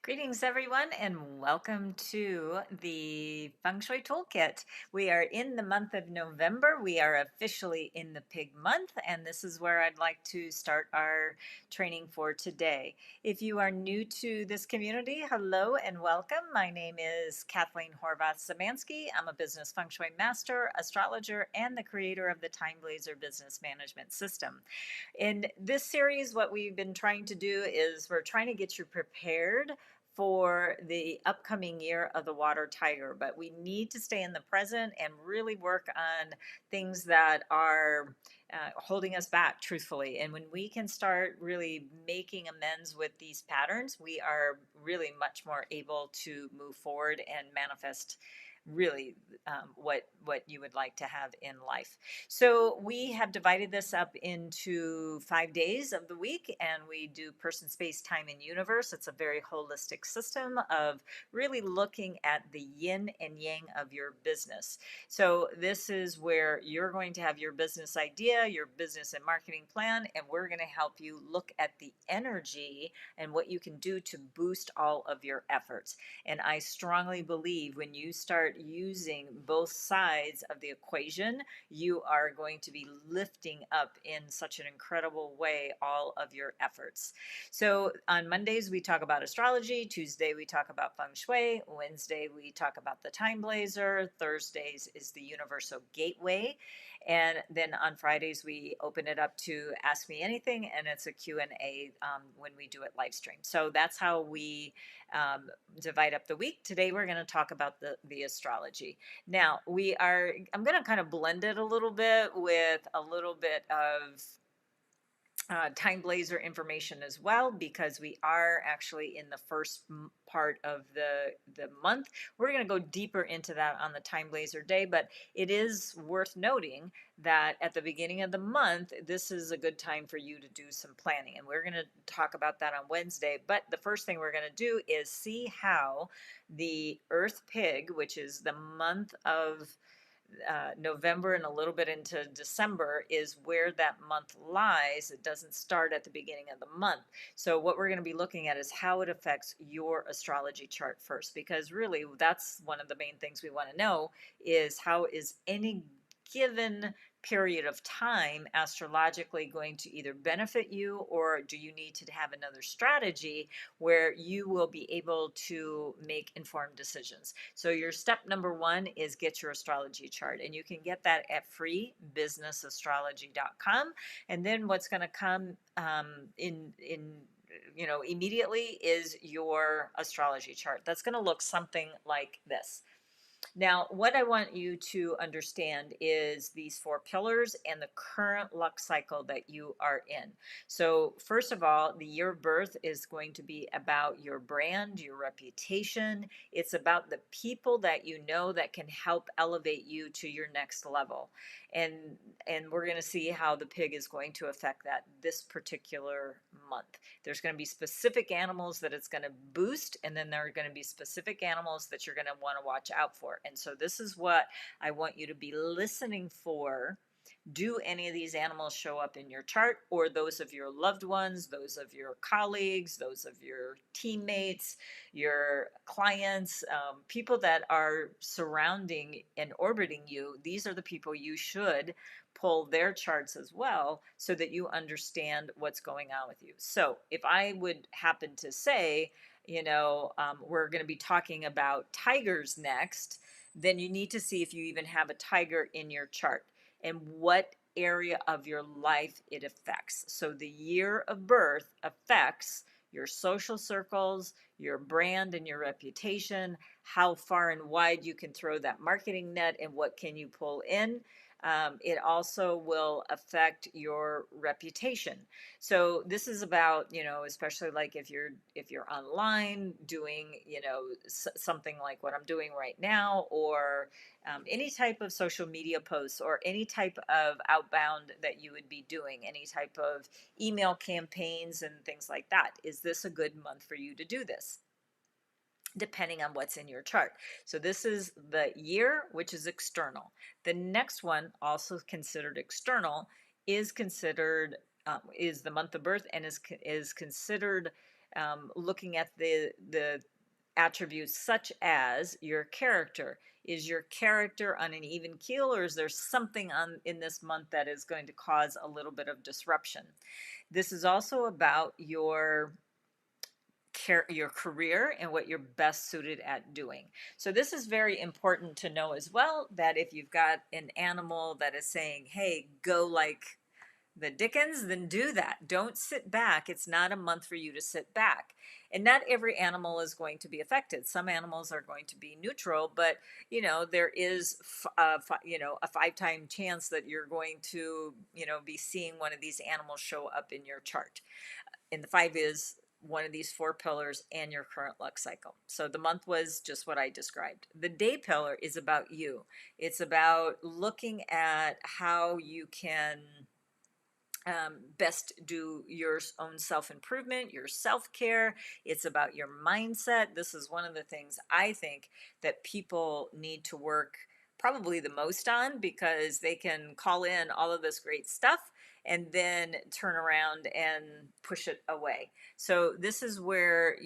Greetings, everyone, and welcome to the Feng Shui Toolkit. We are in the month of November. We are officially in the pig month, and this is where I'd like to start our training for today. If you are new to this community, hello and welcome. My name is Kathleen Horvath Samansky. I'm a business feng shui master, astrologer, and the creator of the TimeBlazr business management system. In this series, what we've been trying to do is we're trying to get you prepared for the upcoming year of the water tiger, but we need to stay in the present and really work on things that are holding us back, truthfully. And when we can start really making amends with these patterns, we are really much more able to move forward and manifest really what you would like to have in life. So we have divided this up into 5 days of the week, and we do person, space, time, and universe. It's a very holistic system of really looking at the yin and yang of your business. So this is where you're going to have your business idea, your business and marketing plan, and we're going to help you look at the energy and what you can do to boost all of your efforts. And I strongly believe when you start using both sides of the equation, you are going to be lifting up in such an incredible way all of your efforts. So on Mondays, we talk about astrology. Tuesday, we talk about feng shui. Wednesday, we talk about the TimeBlazr. Thursdays is the universal gateway. And then on Fridays, we open it up to Ask Me Anything, and it's a Q&A when we do it live stream. So that's how we divide up the week. Today, we're going to talk about the astrology. Now, I'm going to kind of blend it a little bit with a little bit of TimeBlazr information as well, because we are actually in the first part of the month. We're going to go deeper into that on the TimeBlazr day, but it is worth noting that at the beginning of the month, this is a good time for you to do some planning, and we're going to talk about that on Wednesday. But the first thing we're going to do is see how the Earth Pig, which is the month of November and a little bit into December, is where that month lies. It doesn't start at the beginning of the month. So what we're going to be looking at is how it affects your astrology chart first, because really that's one of the main things we want to know is how is any given period of time astrologically going to either benefit you, or do you need to have another strategy where you will be able to make informed decisions. So your step number one is get your astrology chart, and you can get that at freebusinessastrology.com. And then what's going to come in immediately is your astrology chart. That's going to look something like this. Now, what I want you to understand is these four pillars and the current luck cycle that you are in. So, first of all, the year of birth is going to be about your brand, your reputation. It's about the people that you know that can help elevate you to your next level. And we're going to see how the pig is going to affect that this particular month. There's going to be specific animals that it's going to boost, and then there are going to be specific animals that you're going to want to watch out for. And so this is what I want you to be listening for. Do any of these animals show up in your chart, or those of your loved ones, those of your colleagues, those of your teammates, your clients, people that are surrounding and orbiting you? These are the people you should pull their charts as well, so that you understand what's going on with you. So if I would happen to say, we're going to be talking about tigers next, then you need to see if you even have a tiger in your chart and what area of your life it affects. So the year of birth affects your social circles, your brand and your reputation, how far and wide you can throw that marketing net, and what can you pull in. It also will affect your reputation. So this is about, especially like if you're online doing, something like what I'm doing right now, or any type of social media posts, or any type of outbound that you would be doing, any type of email campaigns and things like that. Is this a good month for you to do this? Depending on what's in your chart. So this is the year, which is external. The next one, also considered external, is the month of birth, and is considered looking at the attributes such as your character. Is your character on an even keel, or is there something on in this month that is going to cause a little bit of disruption? This is also about your career and what you're best suited at doing. So this is very important to know as well, that if you've got an animal that is saying, hey, go like the Dickens, then do that. Don't sit back. It's not a month for you to sit back. And not every animal is going to be affected. Some animals are going to be neutral, but there is a 5-time chance that you're going to be seeing one of these animals show up in your chart. And the 5 is one of these 4 pillars and your current luck cycle. So the month was just what I described. The day pillar is about you. It's about looking at how you can best do your own self-improvement, your self-care. It's about your mindset. This is one of the things I think that people need to work probably the most on, because they can call in all of this great stuff and then turn around and push it away. So this is where,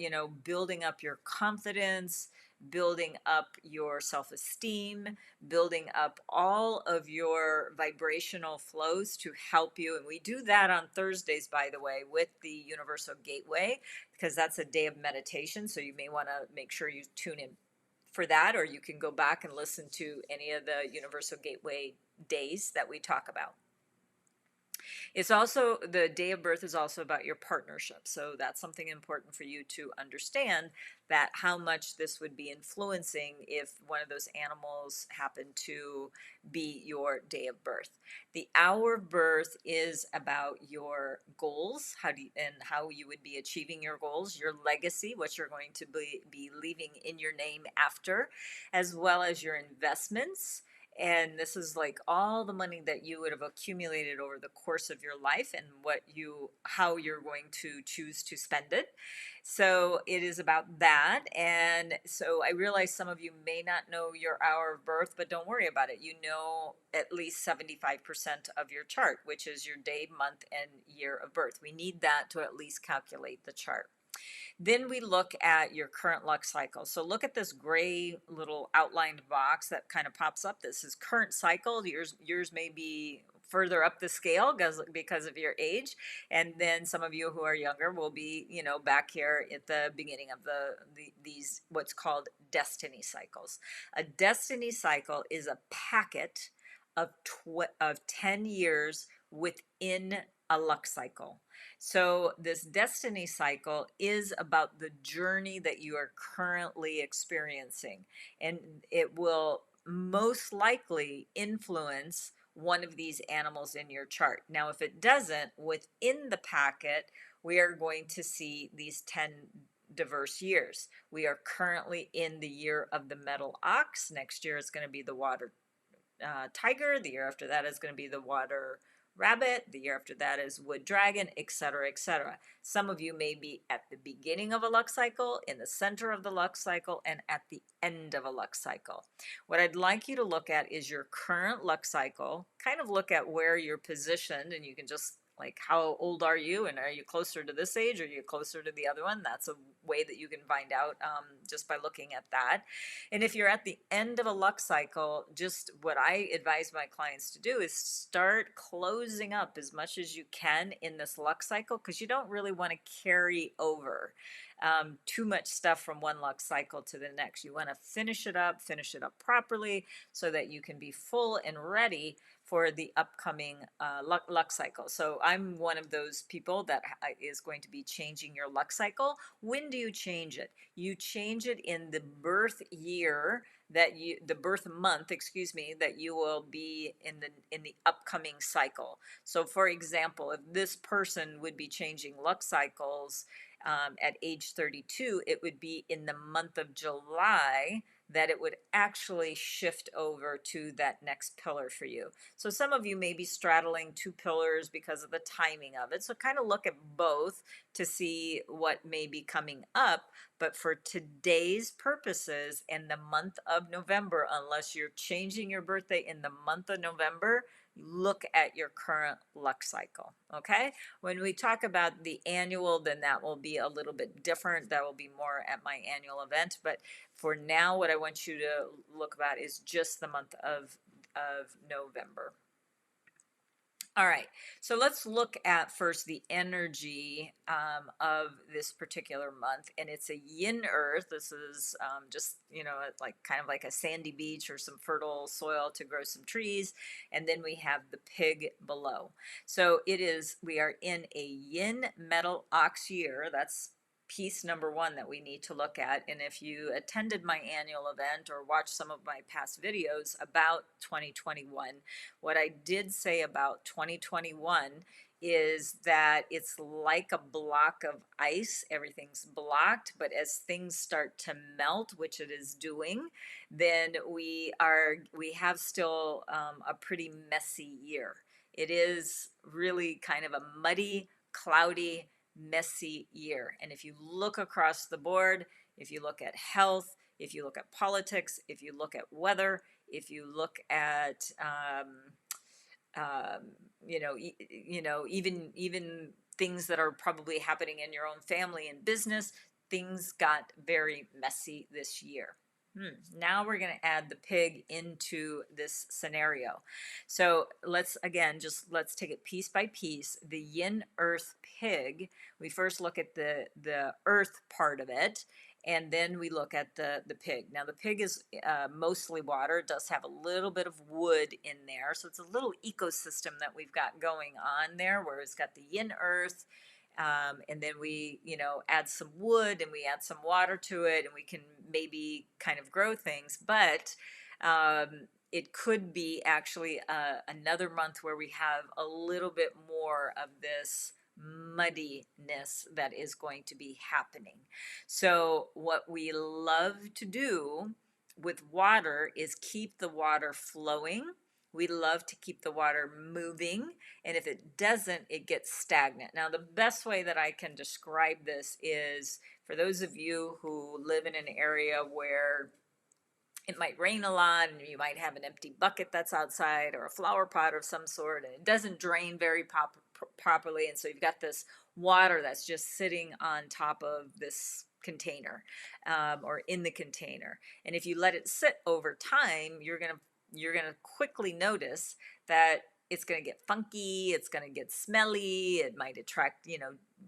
building up your confidence, building up your self-esteem, building up all of your vibrational flows to help you. And we do that on Thursdays, by the way, with the Universal Gateway, because that's a day of meditation. So you may want to make sure you tune in for that, or you can go back and listen to any of the Universal Gateway days that we talk about. It's also, the day of birth is also about your partnership. So that's something important for you to understand, that how much this would be influencing if one of those animals happened to be your day of birth. The hour of birth is about your goals, and how you would be achieving your goals, your legacy, what you're going to be leaving in your name after, as well as your investments. And this is like all the money that you would have accumulated over the course of your life, and how you're going to choose to spend it. So it is about that. And so I realize some of you may not know your hour of birth, but don't worry about it. You know at least 75% of your chart, which is your day, month, and year of birth. We need that to at least calculate the chart. Then we look at your current luck cycle. So look at this gray little outlined box that kind of pops up. This is current cycle. Yours may be further up the scale because of your age. And then some of you who are younger will be, back here at the beginning of these what's called destiny cycles. A destiny cycle is a packet of 10 years within a luck cycle. So this destiny cycle is about the journey that you are currently experiencing, and it will most likely influence one of these animals in your chart. Now, if it doesn't, within the packet, we are going to see these 10 diverse years. We are currently in the year of the metal ox. Next year is going to be the water tiger. The year after that is going to be the water rabbit. The year after that is wood dragon, etc., etc. Some of you may be at the beginning of a luck cycle, in the center of the luck cycle, and at the end of a luck cycle. What I'd like you to look at is your current luck cycle. Kind of look at where you're positioned, and you can just like, how old are you, and are you closer to this age, or are you closer to the other one? That's a way that you can find out just by looking at that. And if you're at the end of a luck cycle, just what I advise my clients to do is start closing up as much as you can in this luck cycle, because you don't really want to carry over too much stuff from one luck cycle to the next. You want to finish it up properly, so that you can be full and ready for the upcoming luck cycle. So I'm one of those people that is going to be changing your luck cycle. When do you change it? You change it in the birth year the birth month, that you will be in the upcoming cycle. So for example, if this person would be changing luck cycles at age 32, it would be in the month of July that it would actually shift over to that next pillar for you. So some of you may be straddling 2 pillars because of the timing of it. So kind of look at both to see what may be coming up. But for today's purposes, in the month of November, unless you're changing your birthday in the month of November, look at your current luck cycle. Okay. When we talk about the annual, then that will be a little bit different. That will be more at my annual event. But for now, what I want you to look about is just the month of November. All right, so let's look at first the energy of this particular month, and it's a yin earth. This is just, like kind of like a sandy beach or some fertile soil to grow some trees, and then we have the pig below. So we are in a yin metal ox year. That's piece number one that we need to look at. And if you attended my annual event or watched some of my past videos about 2021, what I did say about 2021 is that it's like a block of ice. Everything's blocked, but as things start to melt, which it is doing, then we have still a pretty messy year. It is really kind of a muddy, cloudy, messy year. And if you look across the board, if you look at health, if you look at politics, if you look at weather, if you look at um, even things that are probably happening in your own family and business, things got very messy this year. Now we're going to add the pig into this scenario. So let's take it piece by piece. The yin earth pig, we first look at the earth part of it, and then we look at the pig. Now the pig is mostly water. It does have a little bit of wood in there, so it's a little ecosystem that we've got going on there, where it's got the yin earth, and then we, add some wood and we add some water to it, and we can maybe kind of grow things. But it could be actually another month where we have a little bit more of this muddiness that is going to be happening. So what we love to do with water is keep the water flowing. We love to keep the water moving, and if it doesn't, it gets stagnant. Now, the best way that I can describe this is for those of you who live in an area where it might rain a lot and you might have an empty bucket that's outside or a flower pot of some sort, and it doesn't drain very properly, and so you've got this water that's just sitting on top of this container, or in the container. And if you let it sit over time, you're gonna quickly notice that it's going to get funky, it's going to get smelly, it might attract,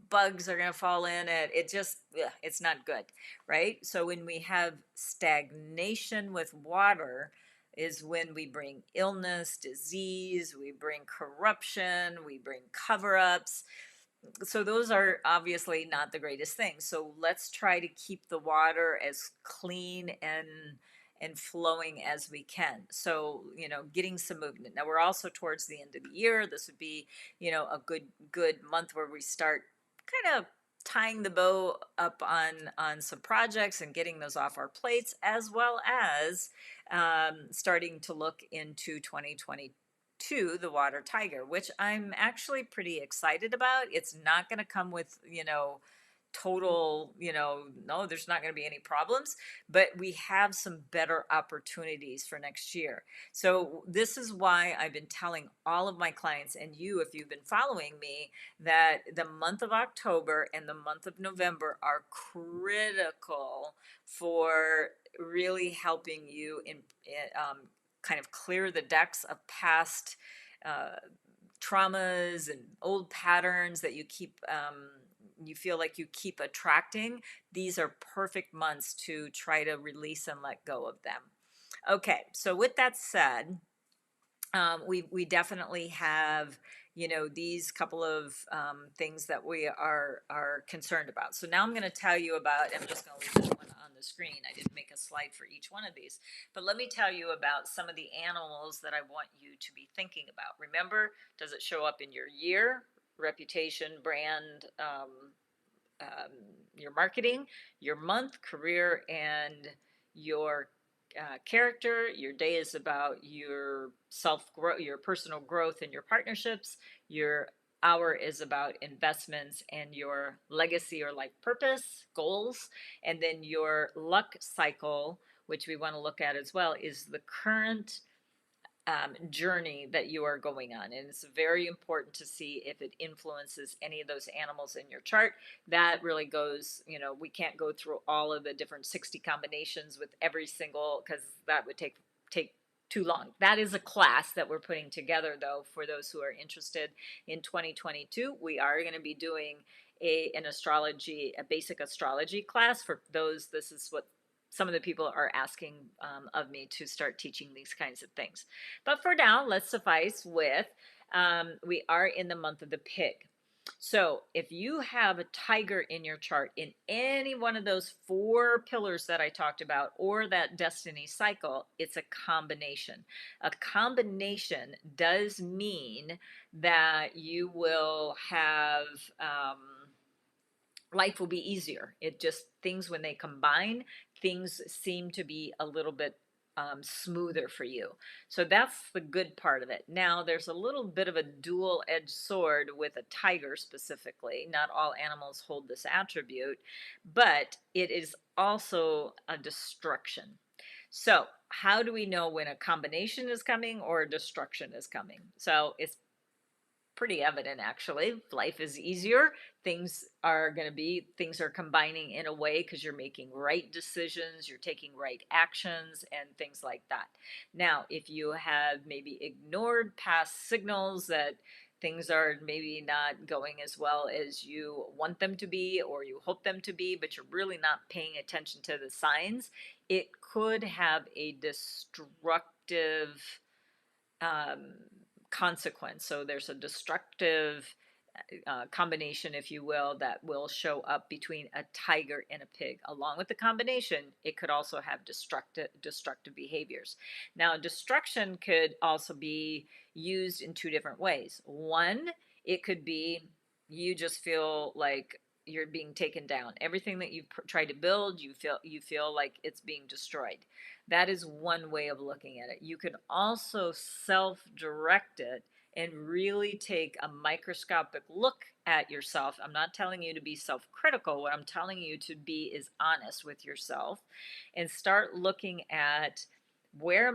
bugs are going to fall in it. It's not good, right? So when we have stagnation with water is when we bring illness, disease, we bring corruption, we bring cover-ups. So those are obviously not the greatest things. So let's try to keep the water as clean and flowing as we can. So, getting some movement. Now we're also towards the end of the year. This would be, a good month where we start kind of tying the bow up on some projects and getting those off our plates, as well as starting to look into 2022, the water tiger, which I'm actually pretty excited about. It's not going to come with, total, no, there's not going to be any problems, but we have some better opportunities for next year. So this is why I've been telling all of my clients, and you, if you've been following me, that the month of October and the month of November are critical for really helping you in kind of clear the decks of past traumas and old patterns that you feel like you keep attracting. These are perfect months to try to release and let go of them. Okay, so with that said, we definitely have, these couple of things that we are concerned about. So now I'm going to tell you about, I'm just going to leave this one on the screen. I didn't make a slide for each one of these, but let me tell you about some of the animals that I want you to be thinking about. Remember, does it show up in your year, reputation, brand, your marketing, your month, career, and your character? Your day is about your self-growth, your personal growth and your partnerships. Your hour is about investments and your legacy or life purpose, goals. And then your luck cycle, which we want to look at as well, is the current journey that you are going on. And it's very important to see if it influences any of those animals in your chart. That really goes, we can't go through all of the different 60 combinations with every single, because that would take too long. That is a class that we're putting together, though, for those who are interested. In 2022, we are going to be doing a basic astrology class for those. This is what some of the people are asking of me, to start teaching these kinds of things. But for now, let's suffice with we are in the month of the pig. So if you have a tiger in your chart in any one of those 4 pillars that I talked about, or that destiny cycle, it's a combination. A combination does mean that you will have life will be easier. It just, things when they combine, things seem to be a little bit smoother for you. So that's the good part of it. Now, there's a little bit of a dual-edged sword with a tiger specifically. Not all animals hold this attribute, but it is also a destruction. So how do we know when a combination is coming or a destruction is coming? So it's pretty evident, actually. Life is easier. Things are combining in a way because you're making right decisions, you're taking right actions, and things like that. Now, if you have maybe ignored past signals that things are maybe not going as well as you want them to be or you hope them to be, but you're really not paying attention to the signs, it could have a destructive consequence. So there's a destructive combination, if you will, that will show up between a tiger and a pig. Along with the combination, it could also have destructive behaviors. Now, destruction could also be used in 2 different ways. One, it could be you just feel like you're being taken down. Everything that you've tried to build, you feel like it's being destroyed. That is one way of looking at it. You can also self-direct it and really take a microscopic look at yourself. I'm not telling you to be self-critical. What I'm telling you to be is honest with yourself and start looking at where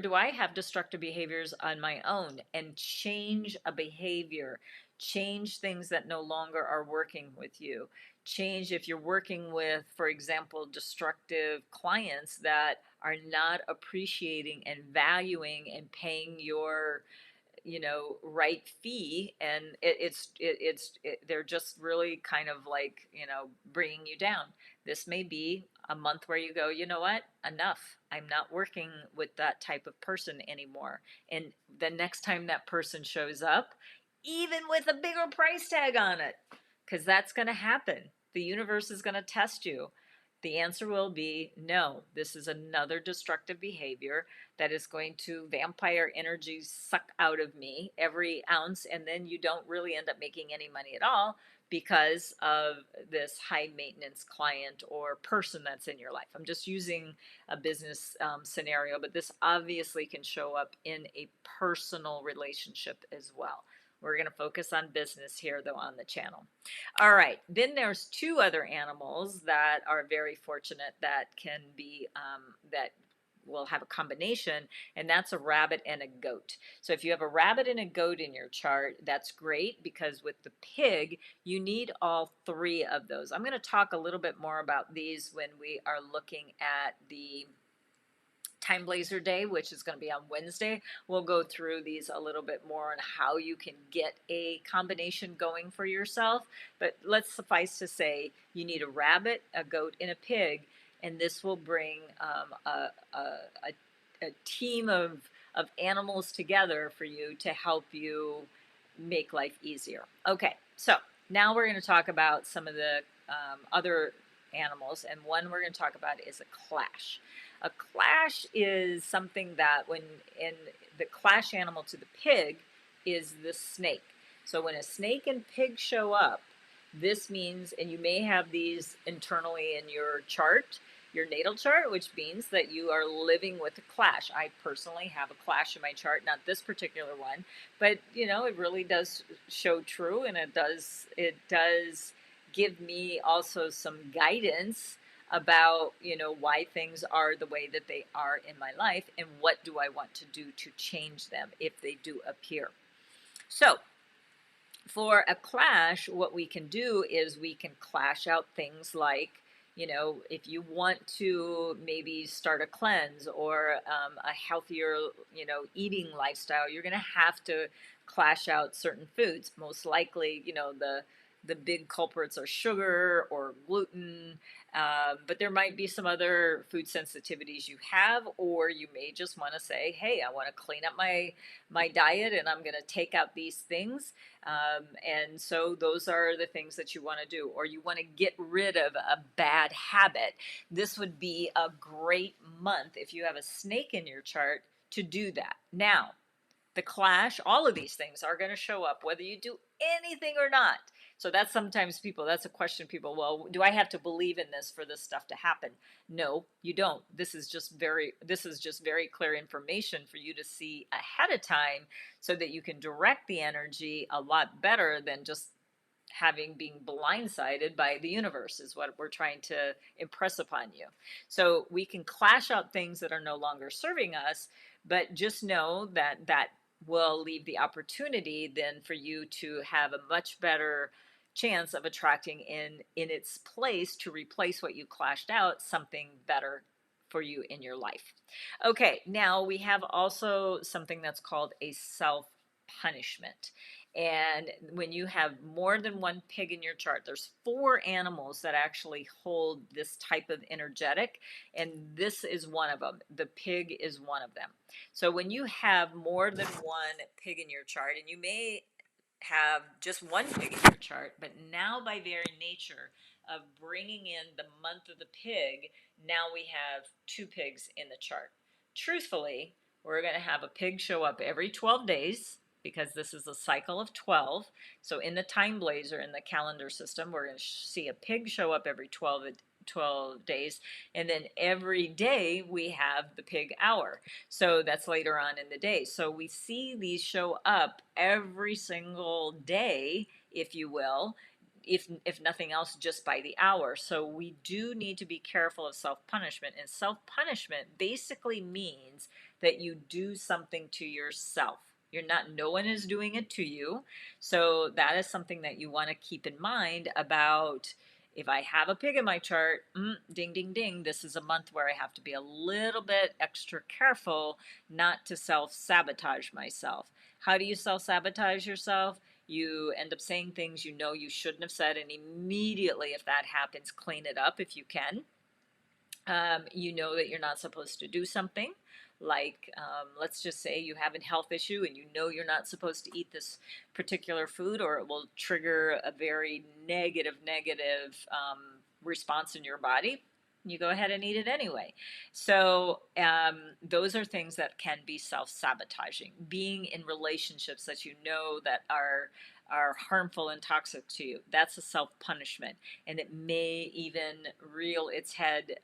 do I have destructive behaviors on my own, and change a behavior, change things that no longer are working with you. Change if you're working with, for example, destructive clients that are not appreciating and valuing and paying your right fee, and they're just really kind of like bringing you down. This may be a month where you go, you know what, enough, I'm not working with that type of person anymore. And the next time that person shows up, even with a bigger price tag on it, because that's going to happen, the universe is going to test you. The answer will be no. This is another destructive behavior that is going to vampire energy suck out of me every ounce, and then you don't really end up making any money at all because of this high maintenance client or person that's in your life. I'm just using a business scenario, but this obviously can show up in a personal relationship as well. We're going to focus on business here, though, on the channel. All right, then there's 2 other animals that are very fortunate that can be, that will have a combination, and that's a rabbit and a goat. So if you have a rabbit and a goat in your chart, that's great, because with the pig, you need all 3 of those. I'm going to talk a little bit more about these when we are looking at the TimeBlazr Day, which is going to be on Wednesday. We'll go through these a little bit more on how you can get a combination going for yourself. But let's suffice to say, you need a rabbit, a goat, and a pig, and this will bring a team of animals together for you to help you make life easier. Okay, so now we're going to talk about some of the other animals, and one we're going to talk about is a clash. A clash is something that in the clash animal to the pig is the snake. So when a snake and pig show up, this means, and you may have these internally in your chart, your natal chart, which means that you are living with a clash. I personally have a clash in my chart, not this particular one, but it really does show true, and it does give me also some guidance about, why things are the way that they are in my life and what do I want to do to change them if they do appear. So, for a clash, what we can do is we can clash out things like, if you want to maybe start a cleanse or a healthier, eating lifestyle, you're going to have to clash out certain foods. Most likely, the big culprits are sugar or gluten, but there might be some other food sensitivities you have, or you may just want to say, hey, I want to clean up my diet and I'm going to take out these things. And so those are the things that you want to do, or you want to get rid of a bad habit. This would be a great month if you have a snake in your chart to do that. Now, the clash, all of these things are going to show up whether you do anything or not. So that's sometimes that's a question people, well, do I have to believe in this for this stuff to happen? No, you don't. This is just very clear information for you to see ahead of time so that you can direct the energy a lot better than just being blindsided by the universe is what we're trying to impress upon you. So we can clash out things that are no longer serving us, but just know that will leave the opportunity then for you to have a much better chance of attracting in its place to replace what you clashed out, something better for you in your life. Okay, now we have also something that's called a self punishment. And when you have more than one pig in your chart, there's 4 animals that actually hold this type of energetic, and this is one of them. The pig is one of them. So when you have more than one pig in your chart, and you may have just one pig in your chart, but now by very nature of bringing in the month of the pig, now we have 2 pigs in the chart. Truthfully, we're going to have a pig show up every 12 days because this is a cycle of 12. So in the TimeBlazr, in the calendar system, we're going to see a pig show up every 12 days, and then every day we have the pig hour. So that's later on in the day. So we see these show up every single day, if you will, if nothing else, just by the hour. So we do need to be careful of self-punishment. And self-punishment basically means that you do something to yourself. No one is doing it to you. So that is something that you want to keep in mind about. If I have a pig in my chart, ding, ding, ding, this is a month where I have to be a little bit extra careful not to self-sabotage myself. How do you self-sabotage yourself? You end up saying things you shouldn't have said, and immediately, if that happens, clean it up if you can. You know that you're not supposed to do something. Like, let's just say you have a health issue and you're not supposed to eat this particular food, or it will trigger a very negative response in your body. You go ahead and eat it anyway. So those are things that can be self-sabotaging. Being in relationships that that are harmful and toxic to you, that's a self-punishment, and it may even reel its head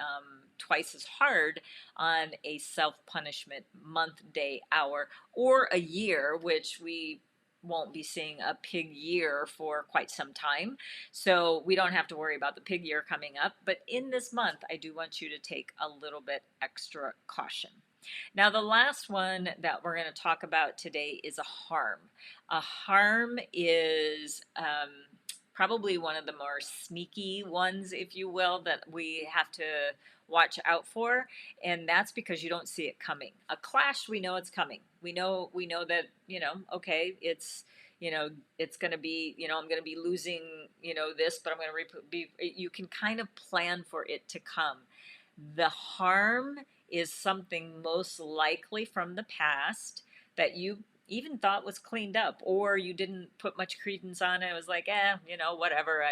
twice as hard on a self-punishment month, day, hour, or a year, which we won't be seeing a pig year for quite some time. So we don't have to worry about the pig year coming up. But in this month, I do want you to take a little bit extra caution. Now, the last one that we're going to talk about today is a harm. A harm is probably one of the more sneaky ones, if you will, that we have to watch out for, and that's because you don't see it coming. A clash, we know it's coming. We know that, okay, it's going to be, I'm going to be losing, this, but I'm going to you can kind of plan for it to come. The harm is something most likely from the past that you even thought was cleaned up, or you didn't put much credence on it. It was like, whatever,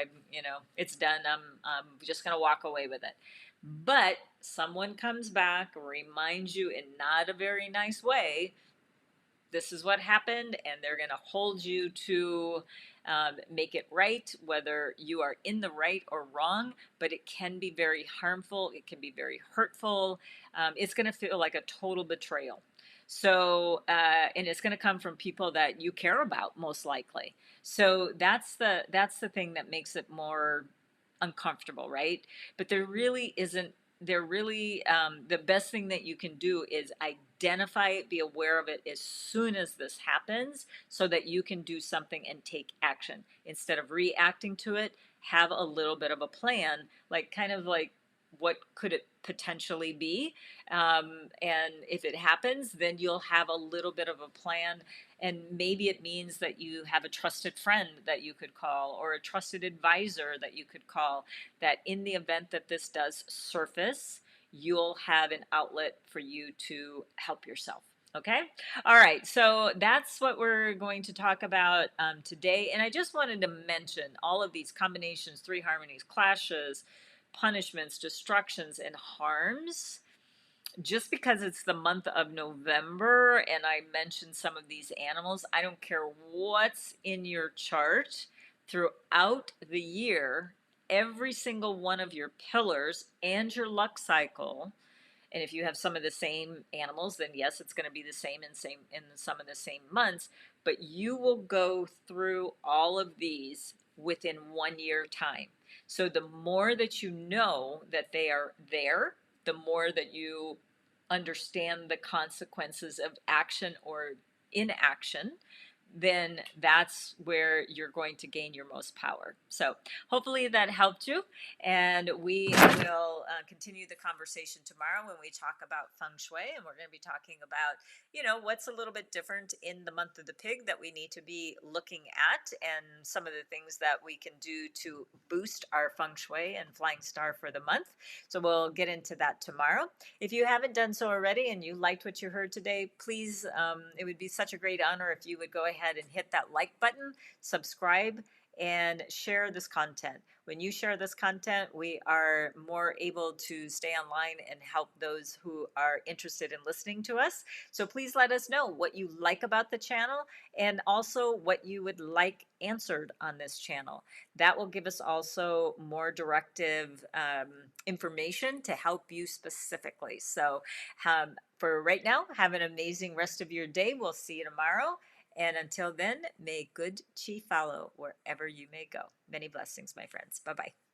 it's done. I'm just going to walk away with it. But someone comes back, reminds you in not a very nice way, this is what happened, and they're going to hold you to make it right, whether you are in the right or wrong. But it can be very harmful. It can be very hurtful. It's going to feel like a total betrayal. So, and it's going to come from people that you care about, most likely. So that's the thing that makes it more uncomfortable, right? But there really isn't. There really, the best thing that you can do is identify it, be aware of it as soon as this happens, so that you can do something and take action instead of reacting to it. Have a little bit of a plan, like kind of like what could it potentially be, and if it happens, then you'll have a little bit of a plan. And maybe it means that you have a trusted friend that you could call, or a trusted advisor that you could call, that in the event that this does surface, you'll have an outlet for you to help yourself. Okay. All right. So that's what we're going to talk about today. And I just wanted to mention all of these combinations, three harmonies, clashes, punishments, destructions, and harms. Just because it's the month of November and I mentioned some of these animals, I don't care what's in your chart throughout the year, every single one of your pillars and your luck cycle. And if you have some of the same animals, then yes, it's going to be the same in some of the same months. But you will go through all of these within 1 year time. So the more that you know that they are there, the more that you understand the consequences of action or inaction, then that's where you're going to gain your most power. So hopefully that helped you. And we will continue the conversation tomorrow when we talk about feng shui. And we're going to be talking about, what's a little bit different in the month of the pig that we need to be looking at, and some of the things that we can do to boost our feng shui and flying star for the month. So we'll get into that tomorrow. If you haven't done so already and you liked what you heard today, please, it would be such a great honor if you would go ahead and hit that like button, subscribe, and share this content. When you share this content, we are more able to stay online and help those who are interested in listening to us. So please let us know what you like about the channel, and also what you would like answered on this channel. That will give us also more directive information to help you specifically. So for right now, have an amazing rest of your day. We'll see you tomorrow. And until then, may good chi follow wherever you may go. Many blessings, my friends. Bye-bye.